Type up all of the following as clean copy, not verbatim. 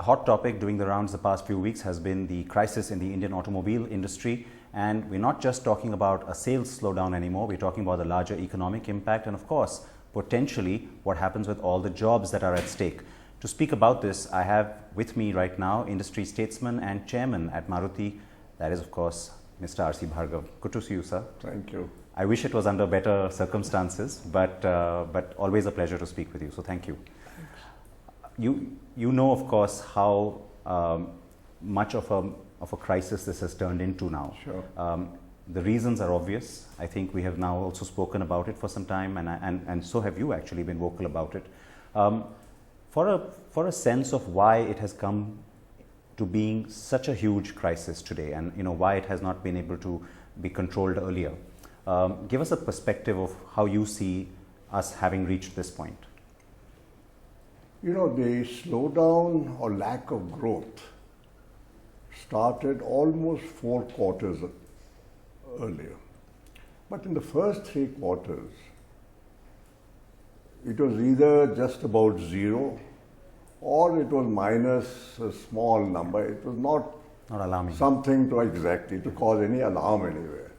hot topic doing the rounds the past few weeks has been the crisis in the Indian automobile industry. And we're not just talking about a sales slowdown anymore, we're talking about the larger economic impact and, of course, potentially what happens with all the jobs that are at stake. To speak about this, I have with me right now industry statesman and chairman at Maruti, that is, of course, Mr. R.C. Bhargava. Good to see you, sir. Thank you. I wish it was under better circumstances, but always a pleasure to speak with you, so thank you. You know, of course, how much of a crisis this has turned into now. Sure. The reasons are obvious. I think we have now also spoken about it for some time, and so have you actually been vocal about it. For a sense of why it has come to being such a huge crisis today, and why it has not been able to be controlled earlier, give us a perspective of how you see us having reached this point. The slowdown or lack of growth started almost 4 quarters earlier. But in the first 3 quarters, it was either just about zero or it was minus a small number. It was not alarming. Something to cause any alarm anywhere.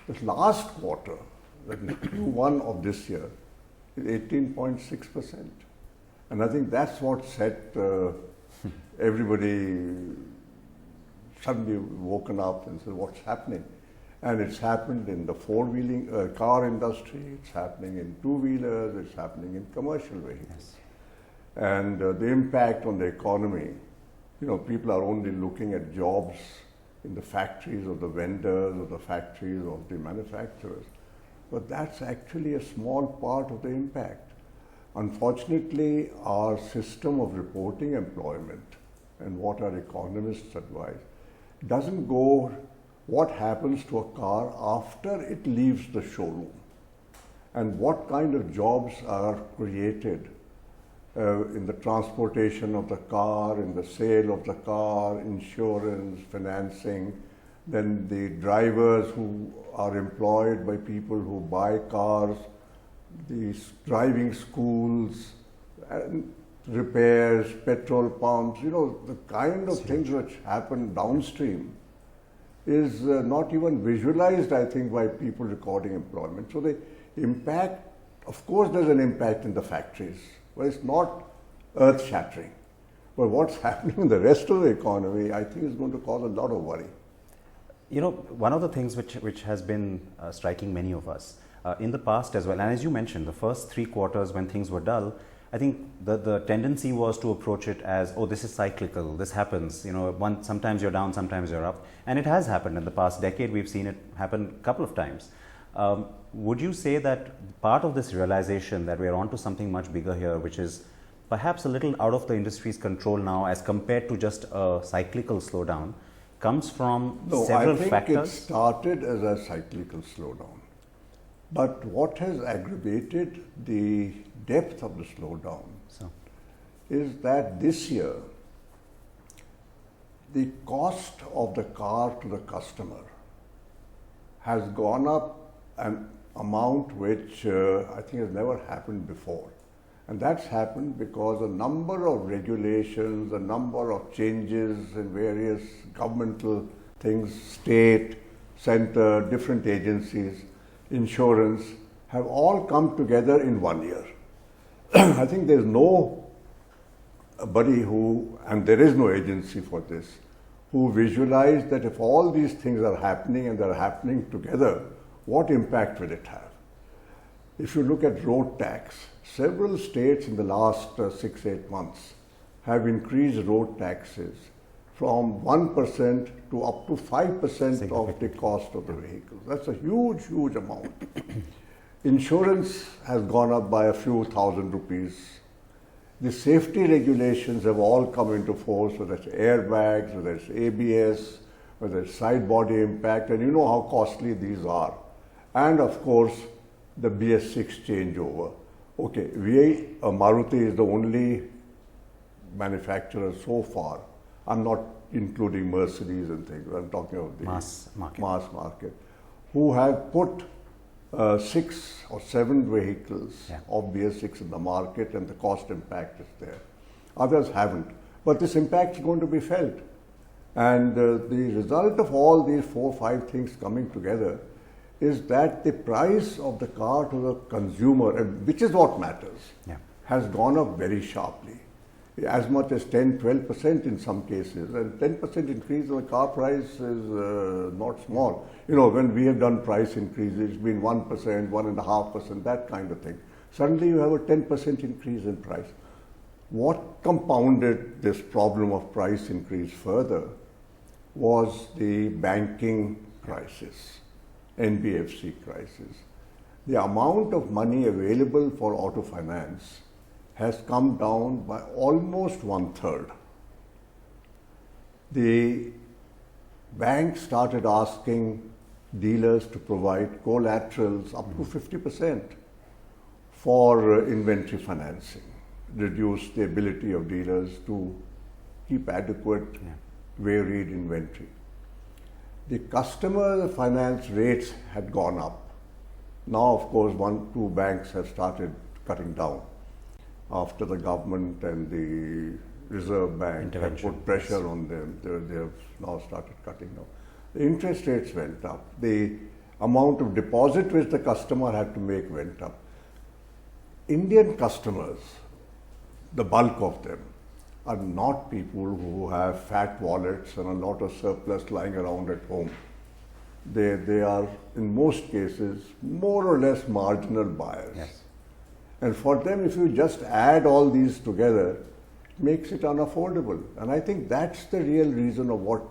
This last quarter, that is Q1 of this year, is 18.6%. And I think that's what set everybody suddenly woken up and said, what's happening? And it's happened in the four-wheeling car industry, it's happening in two-wheelers, it's happening in commercial vehicles. Yes. And the impact on the economy, people are only looking at jobs in the factories of the vendors or the factories of the manufacturers. But that's actually a small part of the impact. Unfortunately, our system of reporting employment and what our economists advise doesn't go what happens to a car after it leaves the showroom and what kind of jobs are created in the transportation of the car, in the sale of the car, insurance, financing, then the drivers who are employed by people who buy cars, the driving schools, and repairs, petrol pumps, the kind of things which happen downstream is not even visualized, I think, by people recording employment. So the impact, of course there's an impact in the factories, but it's not earth-shattering. But what's happening in the rest of the economy, I think, is going to cause a lot of worry. One of the things which has been striking many of us in the past as well, and as you mentioned, the first 3 quarters when things were dull, I think the tendency was to approach it as, oh, this is cyclical, this happens, sometimes you're down, sometimes you're up. And it has happened in the past decade. We've seen it happen a couple of times. Would you say that part of this realization that we're onto something much bigger here, which is perhaps a little out of the industry's control now as compared to just a cyclical slowdown, comes from several factors? I think it started as a cyclical slowdown. But what has aggravated the depth of the slowdown is that this year, the cost of the car to the customer has gone up an amount which I think has never happened before. And that's happened because a number of regulations, a number of changes in various governmental things, state, center, different agencies, insurance, have all come together in 1 year. I think there's nobody and there is no agency for this, who visualize that if all these things are happening and they're happening together, what impact will it have? If you look at road tax, several states in the last 6-8 months have increased road taxes from 1% to up to 5% of the cost of the vehicle. That's a huge, huge amount. Insurance has gone up by a few thousand rupees. The safety regulations have all come into force, whether it's airbags, whether it's ABS, whether it's side body impact, and you know how costly these are. And of course, the BS6 changeover. Okay, Maruti is the only manufacturer so far. I'm not including Mercedes and things. I'm talking of the mass market, who have put 6 or 7 vehicles of BS6 in the market, and the cost impact is there. Others haven't. But this impact is going to be felt. And the result of all these 4 or 5 things coming together is that the price of the car to the consumer, and which is what matters, has gone up very sharply. As much as 10-12% in some cases, and 10% increase in the car price is not small. You know, when we have done price increases, it's been 1%, 1.5%, that kind of thing. Suddenly you have a 10% increase in price. What compounded this problem of price increase further was the banking crisis, NBFC crisis. The amount of money available for auto finance has come down by almost 1/3. The banks started asking dealers to provide collaterals up to 50% for inventory financing, reduce the ability of dealers to keep adequate varied inventory. The customer finance rates had gone up. Now, of course, 1-2 banks have started cutting down after the government and the Reserve Bank have put pressure on them. They have now started cutting down. The interest rates went up. The amount of deposit which the customer had to make went up. Indian customers, the bulk of them, are not people who have fat wallets and a lot of surplus lying around at home. They are, in most cases, more or less marginal buyers. Yes. And for them, if you just add all these together, it makes it unaffordable. And I think that's the real reason of what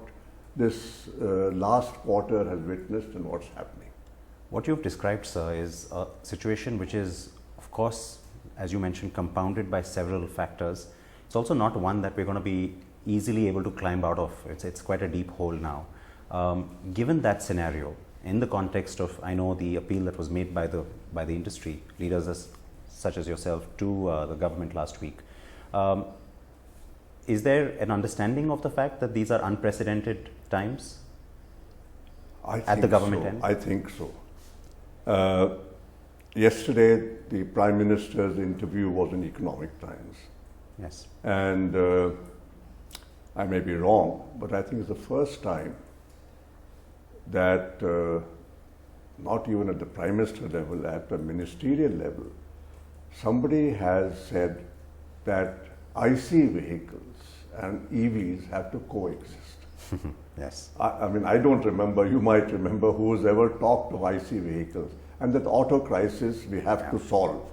this last quarter has witnessed and what's happening. What you've described, sir, is a situation which is, of course, as you mentioned, compounded by several factors. It's also not one that we're going to be easily able to climb out of. It's quite a deep hole now. Given that scenario, in the context of, I know the appeal that was made by the industry leaders such as yourself to the government last week, is there an understanding of the fact that these are unprecedented times at the government end? I think so. Yesterday, the Prime Minister's interview was in Economic Times. Yes. And I may be wrong, but I think it's the first time that not even at the Prime Minister level, at the ministerial level, somebody has said that IC vehicles and EVs have to coexist. Yes. I mean, I don't remember, you might remember, who's ever talked of IC vehicles, and that auto crisis we have to solve.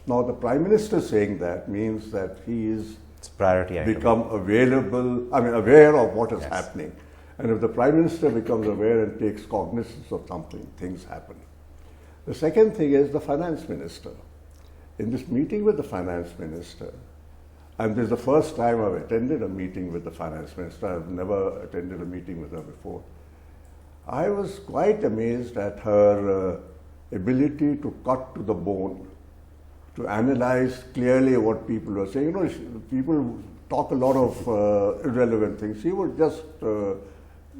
Now, the Prime Minister saying that means that he is priority become aware of what is happening. And if the Prime Minister becomes aware and takes cognizance of something, things happen. The second thing is the Finance Minister. In this meeting with the Finance Minister, and this is the first time I've attended a meeting with the Finance Minister, I've never attended a meeting with her before, I was quite amazed at her ability to cut to the bone, to analyze clearly what people were saying. You know, people talk a lot of irrelevant things. She would just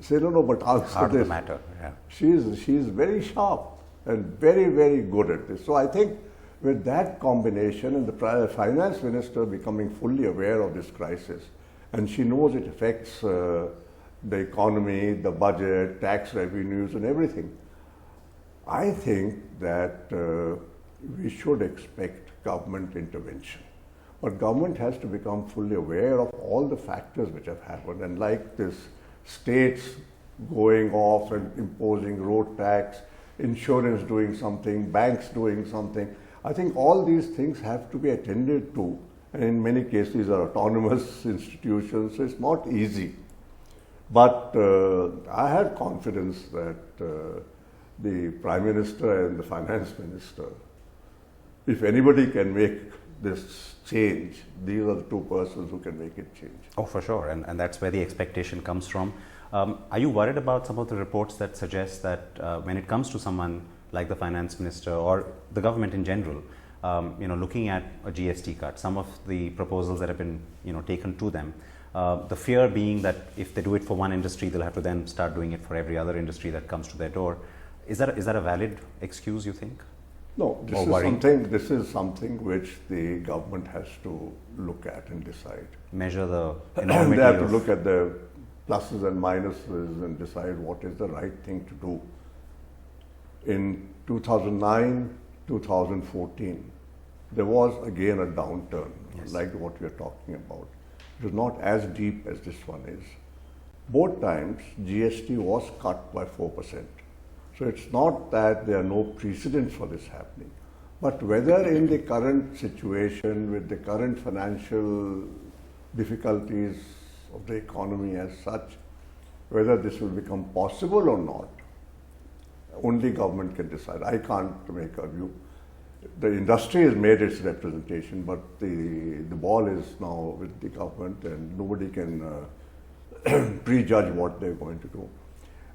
say, no, but answer this. Matter. Yeah. She's very sharp and very, very good at this. So I think with that combination and the Finance Minister becoming fully aware of this crisis, and she knows it affects the economy, the budget, tax revenues and everything, I think that we should expect government intervention. But government has to become fully aware of all the factors which have happened, and like this states going off and imposing road tax, insurance doing something, banks doing something. I think all these things have to be attended to, and in many cases are autonomous institutions, so it's not easy. But I have confidence that the Prime Minister and the Finance Minister, if anybody can make this change, these are the two persons who can make it change. Oh, for sure, and that's where the expectation comes from. Are you worried about some of the reports that suggest that when it comes to someone like the Finance Minister or the government in general, looking at a GST cut, some of the proposals that have been taken to them, the fear being that if they do it for one industry, they'll have to then start doing it for every other industry that comes to their door. Is that a valid excuse, you think? No, or worry? this is something which the government has to look at and decide. Measure the They enormity have to of look at the pluses and minuses and decide what is the right thing to do. In 2009, 2014, there was again a downturn, Yes. like what we are talking about. It was not as deep as this one is. Both times, GST was cut by 4%. So it's not that there are no precedents for this happening. But whether in the current situation, with the current financial difficulties of the economy as such, whether this will become possible or not, only government can decide. I can't make a view. The industry has made its representation, but the ball is now with the government, and nobody can prejudge what they're going to do.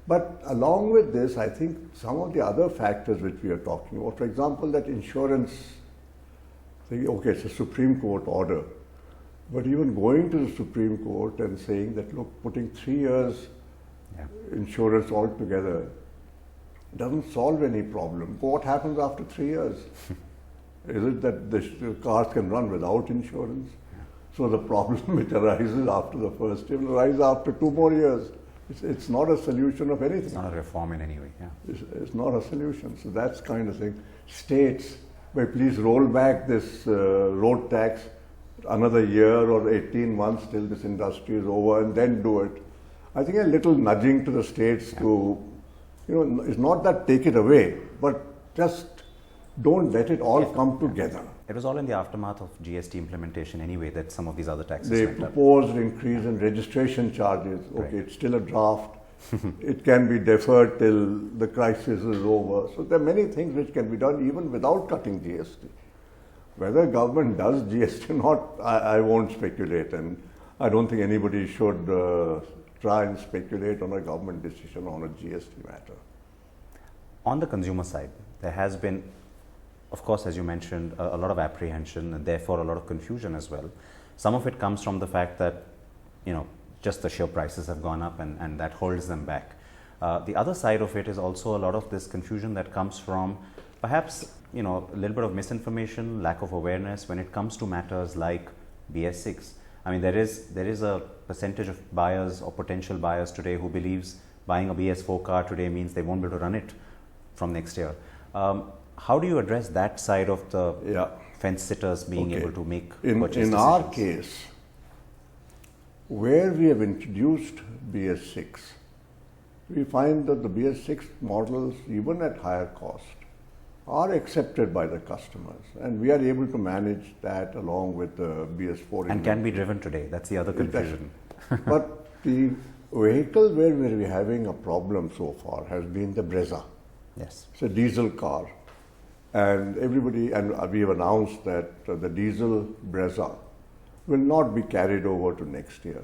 But along with this, I think some of the other factors which we are talking about, for example, that insurance, okay, it's a Supreme Court order, but even going to the Supreme Court and saying that, look, putting 3 years insurance altogether doesn't solve any problem. What happens after 3 years? Is it that the cars can run without insurance? So the problem which arises after the first year will arise after 2 more years. It's not a solution of anything. It's not a reform in any way. Yeah. It's not a solution. So that's kind of thing. States, well, please roll back this road tax another year or 18 months till this industry is over, and then do it. I think a little nudging to the states to, it's not that take it away, but just don't let it all come together. It was all in the aftermath of GST implementation anyway that some of these other taxes They went up. proposed increase in registration charges. Okay, Right. it's still a draft. It can be deferred till the crisis is over. So there are many things which can be done even without cutting GST. Whether government does GST or not, I won't speculate, and I don't think anybody should try and speculate on a government decision on a GST matter. On the consumer side, there has been, of course, as you mentioned, a lot of apprehension and therefore a lot of confusion as well. Some of it comes from the fact that, just the sheer prices have gone up and that holds them back. The other side of it is also a lot of this confusion that comes from perhaps, a little bit of misinformation, lack of awareness when it comes to matters like BS6. I mean, there is a percentage of buyers or potential buyers today who believes buying a BS4 car today means they won't be able to run it from next year. How do you address that side of the fence sitters being able to make purchase decisions? In our case, where we have introduced BS6, we find that the BS6 models, even at higher cost, are accepted by the customers, and we are able to manage that along with the BS4. And can be driven today. That's the other confusion. But the vehicle where we're having a problem so far has been the Bhrgava. Yes. It's a diesel car. And we have announced that the diesel Bhrgava will not be carried over to next year.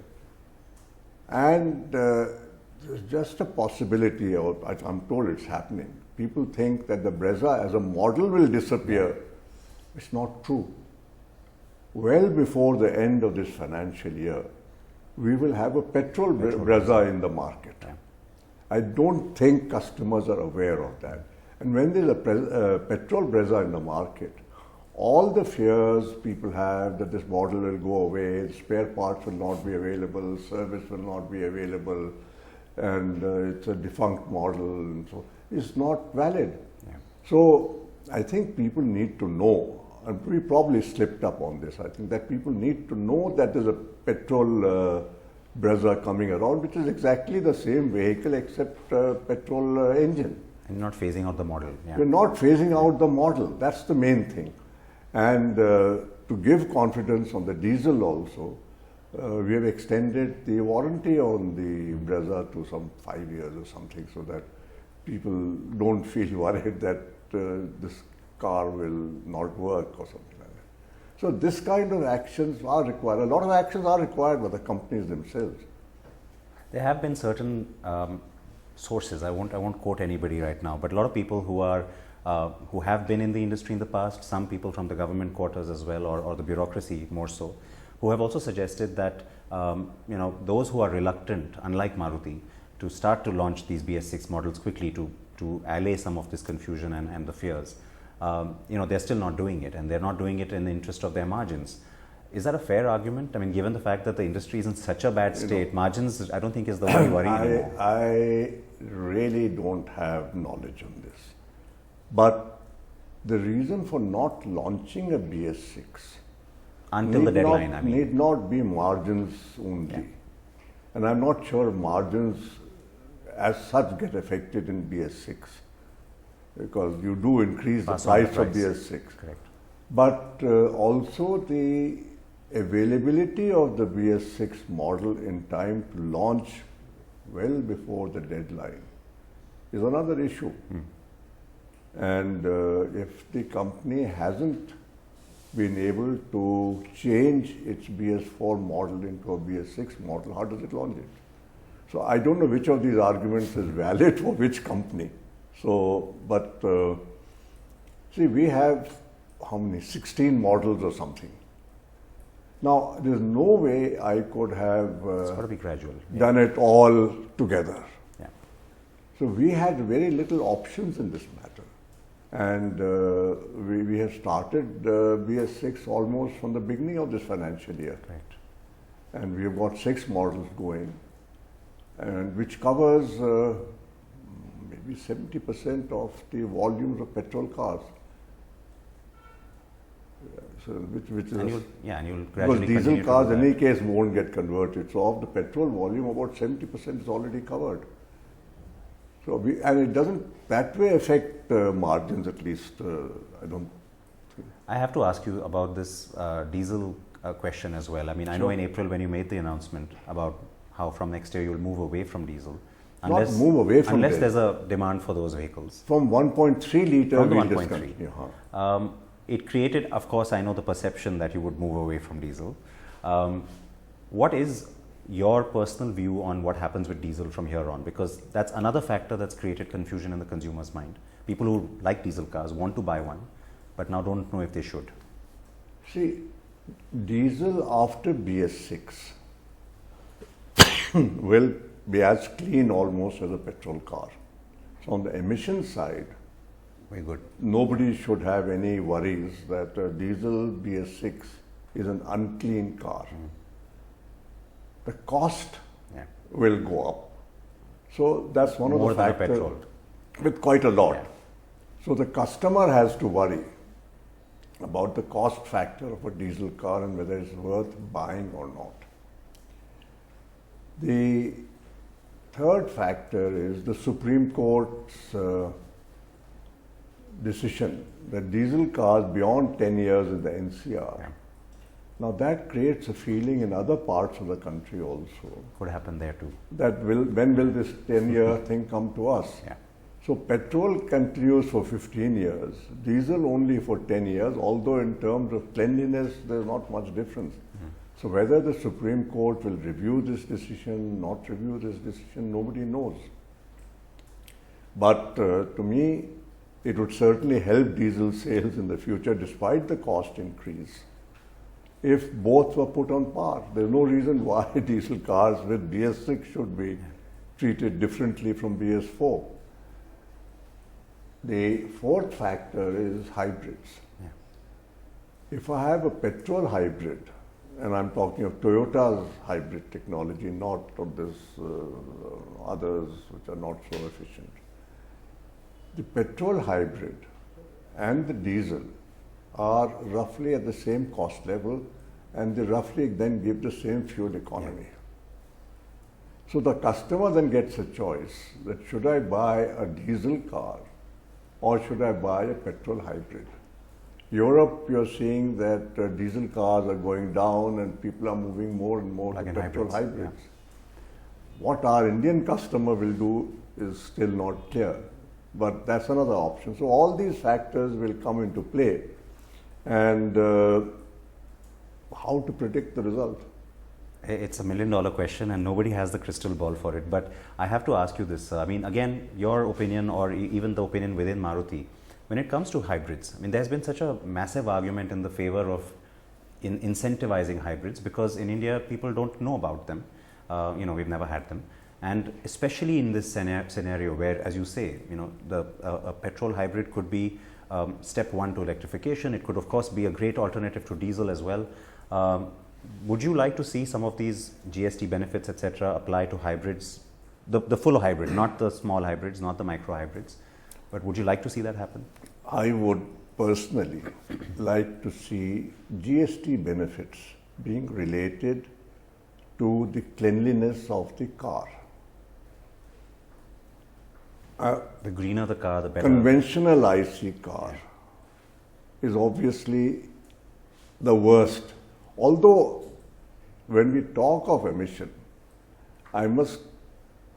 And there's just a possibility, or I'm told it's happening. People think that the Bhrgava as a model will disappear. It's not true. Well before the end of this financial year, we will have a petrol Bhrgava in the market. Yeah. I don't think customers are aware of that. And when there's a petrol Bhrgava in the market, all the fears people have that this model will go away, spare parts will not be available, service will not be available, and it's a defunct model, and so is not valid. Yeah. So I think people need to know, and we probably slipped up on this. I think that people need to know that there's a petrol Bhrgava coming around, which is exactly the same vehicle except petrol engine. And not phasing out the model. Yeah. We're not phasing out the model. That's the main thing. And to give confidence on the diesel also, we have extended the warranty on the Bhrgava to some 5 years or something, so that people don't feel worried that this car will not work or something like that. So this kind of actions are required. A lot of actions are required by the companies themselves. There have been certain sources, I won't quote anybody right now, but a lot of people who have been in the industry in the past, some people from the government quarters as well, or the bureaucracy more so, who have also suggested that those who are reluctant, unlike Maruti, to start to launch these BS6 models quickly to allay some of this confusion and the fears, they're still not doing it, and they're not doing it in the interest of their margins. Is that a fair argument? I mean, given the fact that the industry is in such a bad state, margins, I don't think is the worry anymore. I really don't have knowledge on this. But the reason for not launching a BS6 Until the deadline, need not be margins only. Yeah. And I'm not sure margins as such get affected in BS6 because you do increase the price of BS6. Correct. But also the availability of the BS6 model in time to launch well before the deadline is another issue. And if the company hasn't been able to change its BS4 model into a BS6 model, how does it launch it? So I don't know which of these arguments is valid for which company. So, but see, we have how many? 16 models or something. Now, there's no way I could have It's got to be gradual. done it all together. Yeah. So we had very little options in this matter. And we have started BS6 almost from the beginning of this financial year. Correct. And we have got 6 models going, and which covers maybe 70% of the volumes of petrol cars. So which is And you'll because gradually diesel continue to cars do in that. any case won't get converted. So of the petrol volume, about 70% is already covered. So and it doesn't that way affect margins, at least. I don't think. I have to ask you about this diesel question as well. I mean, I know in April when you made the announcement about how from next year you'll move away from diesel. Not move away from unless diesel. there's a demand for those vehicles. From 1.3 litre, From the we'll 1.3. discontinue. Uh-huh. It created, of course, I know the perception that you would move away from diesel. What is your personal view on what happens with diesel from here on? Because that's another factor that's created confusion in the consumer's mind. People who like diesel cars want to buy one, but now don't know if they should. See, diesel after BS6 will be as clean almost as a petrol car. So on the emission side, Very good. nobody should have any worries that diesel BS6 is an unclean car. The cost will go up. So that's one More of the than a factors. petrol. With quite a lot. Yeah. So the customer has to worry about the cost factor of a diesel car and whether it's worth buying or not. The third factor is the Supreme Court's decision that diesel cars beyond 10 years in the NCR. Yeah. Now that creates a feeling in other parts of the country also Could happen there too. that when will this 10-year thing come to us? Yeah. So petrol continues for 15 years, diesel only for 10 years, although in terms of cleanliness there's not much difference. So whether the Supreme Court will review this decision, not review this decision, nobody knows. But to me, it would certainly help diesel sales in the future despite the cost increase if both were put on par. There's no reason why diesel cars with BS6 should be treated differently from BS4. The fourth factor is hybrids. Yeah. If I have a petrol hybrid, and I'm talking of Toyota's hybrid technology, not of this others which are not so efficient. The petrol hybrid and the diesel are roughly at the same cost level, and they roughly then give the same fuel economy. So the customer then gets a choice that should I buy a diesel car or should I buy a petrol hybrid? Europe, you're seeing that diesel cars are going down and people are moving more and more to petrol hybrids. What our Indian customer will do is still not clear, but that's another option. So all these factors will come into play, and how to predict the result? It's $1 million question and nobody has the crystal ball for it. But I have to ask you this. I mean, again, your opinion or even the opinion within Maruti, when it comes to hybrids, I mean, there's been such a massive argument in the favor of incentivizing hybrids because in India, people don't know about them. We've never had them. And especially in this scenario where, as you say, a petrol hybrid could be step one to electrification. It could, of course, be a great alternative to diesel as well. Would you like to see some of these GST benefits, etc., apply to hybrids, the full hybrid, not the small hybrids, not the micro hybrids? But would you like to see that happen? I would personally like to see GST benefits being related to the cleanliness of the car. The greener the car, the better. Conventional IC car is obviously the worst. Although, when we talk of emission, I must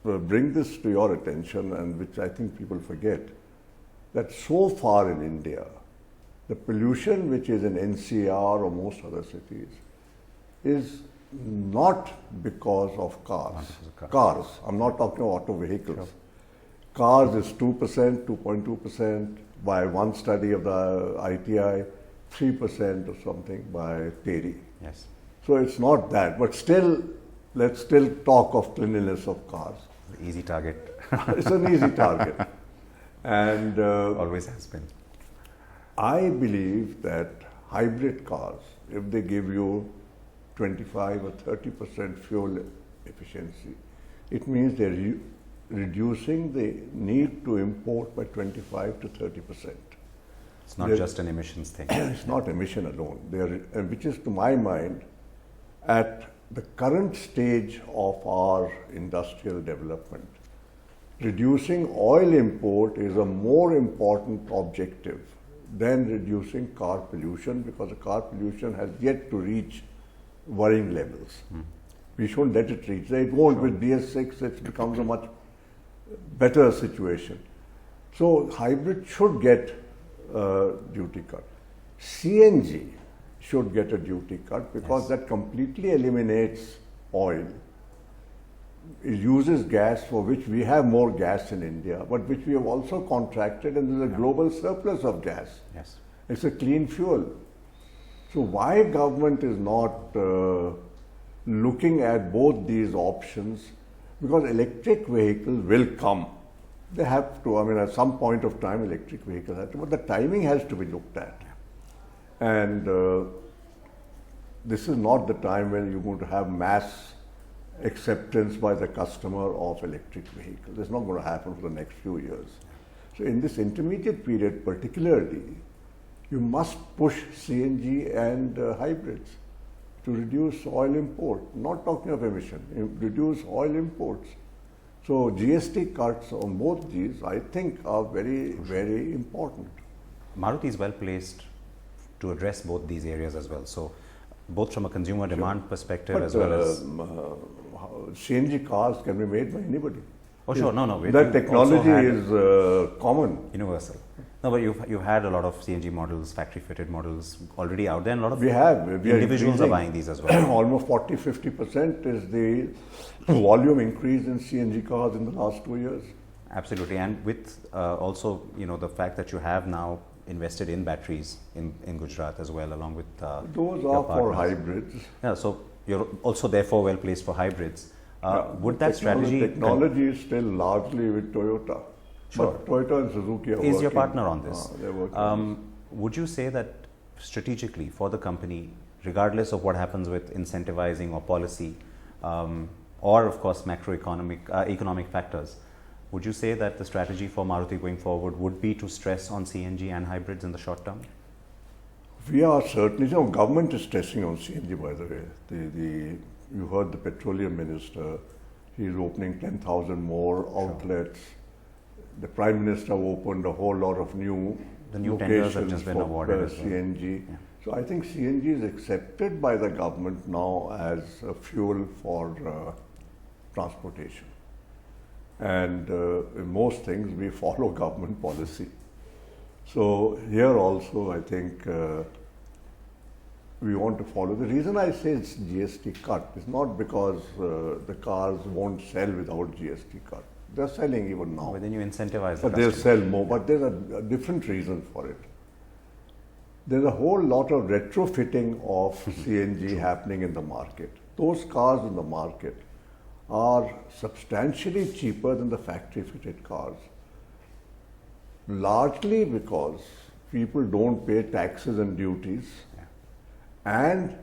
bring this to your attention, and which I think people forget, that so far in India, the pollution which is in NCR or most other cities is not because of cars. Cars. I'm not talking about auto vehicles. Sure. Cars is 2%, 2.2% by one study of the ITI, 3% or something by TERI. Yes. So it's not that, but still, let's still talk of cleanliness of cars. Easy target. It's an easy target. And always has been. I believe that hybrid cars, if they give you 25 or 30% fuel efficiency, it means they're reducing the need to import by 25 to 30%. It's not just an emissions thing. It's not emission alone. Which is, to my mind, at the current stage of our industrial development, reducing oil import is a more important objective than reducing car pollution, because the car pollution has yet to reach worrying levels. We shouldn't let it reach there. It won't. Sure. With BS6, it becomes a much better situation. So hybrid should get a duty cut. CNG should get a duty cut, because that completely eliminates oil. It uses gas, for which we have more gas in India, but which we have also contracted, and there's a global surplus of gas. Yes. It's a clean fuel. So why government is not looking at both these options? Because electric vehicles will come. They have to. I mean, at some point of time, electric vehicles have to, but the timing has to be looked at. And this is not the time when you're going to have mass acceptance by the customer of electric vehicles. It's not going to happen for the next few years. So in this intermediate period particularly, you must push CNG and hybrids to reduce oil import. Not talking of emission, reduce oil imports. So GST cuts on both these, I think, are very, very important. Maruti is well placed to address both these areas as well. So both from a consumer demand perspective, but as well as CNG cars can be made by anybody. Oh sure, no. That technology is common. Universal. No, but you've had a lot of CNG models, factory fitted models already out there, and a lot of individuals are buying these as well. Almost 40-50% is the volume increase in CNG cars in the last 2 years. Absolutely, and with also the fact that you have now invested in batteries in Gujarat as well, along with those are for hybrids. Yeah, so you're also therefore well placed for hybrids. Would that strategy? The technology is still largely with Toyota. Sure. But Toyota and Suzuki are working. Is your partner on this? They're working on this. Would you say that strategically for the company, regardless of what happens with incentivizing or policy, or of course macroeconomic economic factors, would you say that the strategy for Maruti going forward would be to stress on CNG and hybrids in the short term? We are certainly, government is stressing on CNG, by the way. You heard the petroleum minister, he's opening 10,000 more outlets. Sure. The Prime Minister opened a whole lot of new tenders have just been awarded CNG. Yeah. So I think CNG is accepted by the government now as a fuel for transportation. And in most things we follow government policy. So here also I think we want to follow. The reason I say it's GST cut is not because the cars won't sell without GST cut. They're selling even now. But then you incentivize but they'll sell more. But there's a different reason for it. There's a whole lot of retrofitting of CNG happening in the market. Those cars in the market are substantially cheaper than the factory fitted cars. Largely because people don't pay taxes and duties, and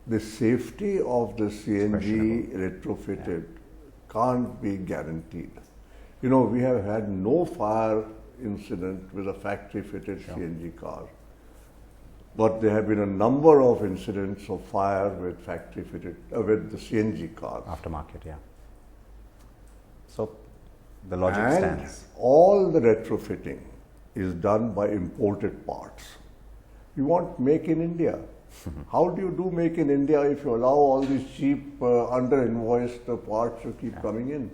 the safety of the CNG retrofitted can't be guaranteed. You know, we have had no fire incident with a factory-fitted CNG car, but there have been a number of incidents of fire with factory-fitted, with the CNG cars. Aftermarket, yeah. So the logic And stands. all the retrofitting is done by imported parts. You want make in India. How do you do make in India if you allow all these cheap, under-invoiced parts to keep coming in?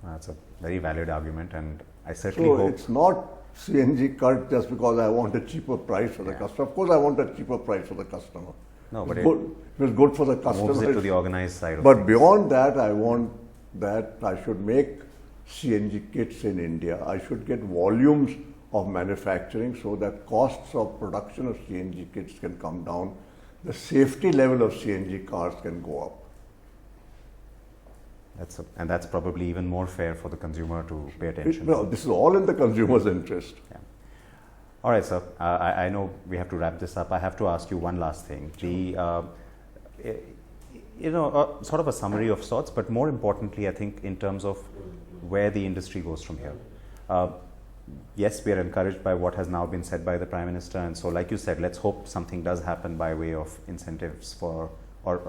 That's a very valid argument, and I certainly So hope. it's not CNG cut just because I want a cheaper price for the customer. Of course, I want a cheaper price for the customer. No, but It's good. It was good for the moves customer. it to the organized side of But things. beyond that, I want that I should make CNG kits in India. I should get volumes of manufacturing so that costs of production of CNG kits can come down. The safety level of CNG cars can go up. And that's probably even more fair for the consumer to pay attention Well, to. this is all in the consumer's interest. Yeah. All right, sir. I know we have to wrap this up. I have to ask you one last thing. Sort of a summary of sorts, but more importantly, I think in terms of where the industry goes from here. Yes, we are encouraged by what has now been said by the Prime Minister, and so like you said, let's hope something does happen by way of incentives or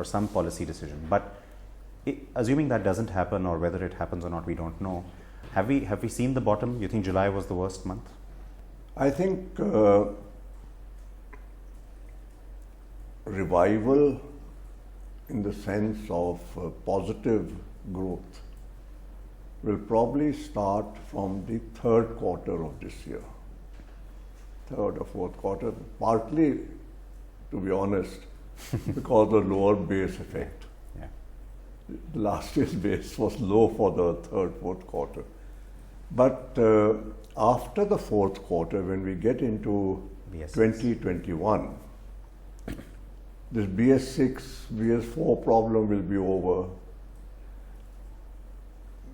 some policy decision. But assuming that doesn't happen, or whether it happens or not, we don't know. Have we seen the bottom? You think July was the worst month? I think revival in the sense of positive growth will probably start from the third quarter of this year. Third or fourth quarter, partly, to be honest, because of lower base effect. Yeah. Last year's base was low for the third, fourth quarter. But after the fourth quarter, when we get into BS6. 2021, this BS6, BS4 problem will be over.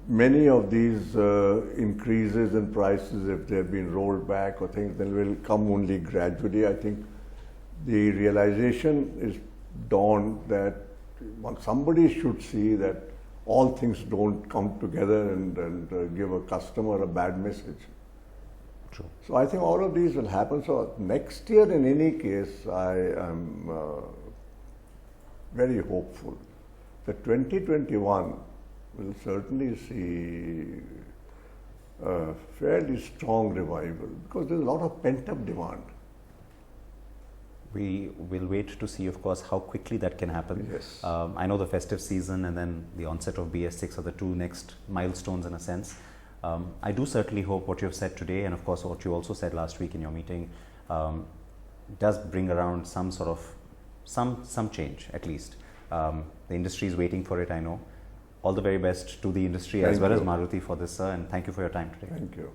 Many of these increases in prices, if they have been rolled back or things, then will come only gradually. I think the realization is dawned that somebody should see that all things don't come together and give a customer a bad message. True. So I think all of these will happen. So next year, in any case, I am very hopeful that 2021 will certainly see a fairly strong revival because there's a lot of pent-up demand. We will wait to see, of course, how quickly that can happen. Yes. I know the festive season and then the onset of BS6 are the two next milestones in a sense. I do certainly hope what you have said today, and of course what you also said last week in your meeting, does bring around some sort of some change at least. The industry is waiting for it, I know. All the very best to the industry as well as Maruti for this, sir, and thank you for your time today. Thank you.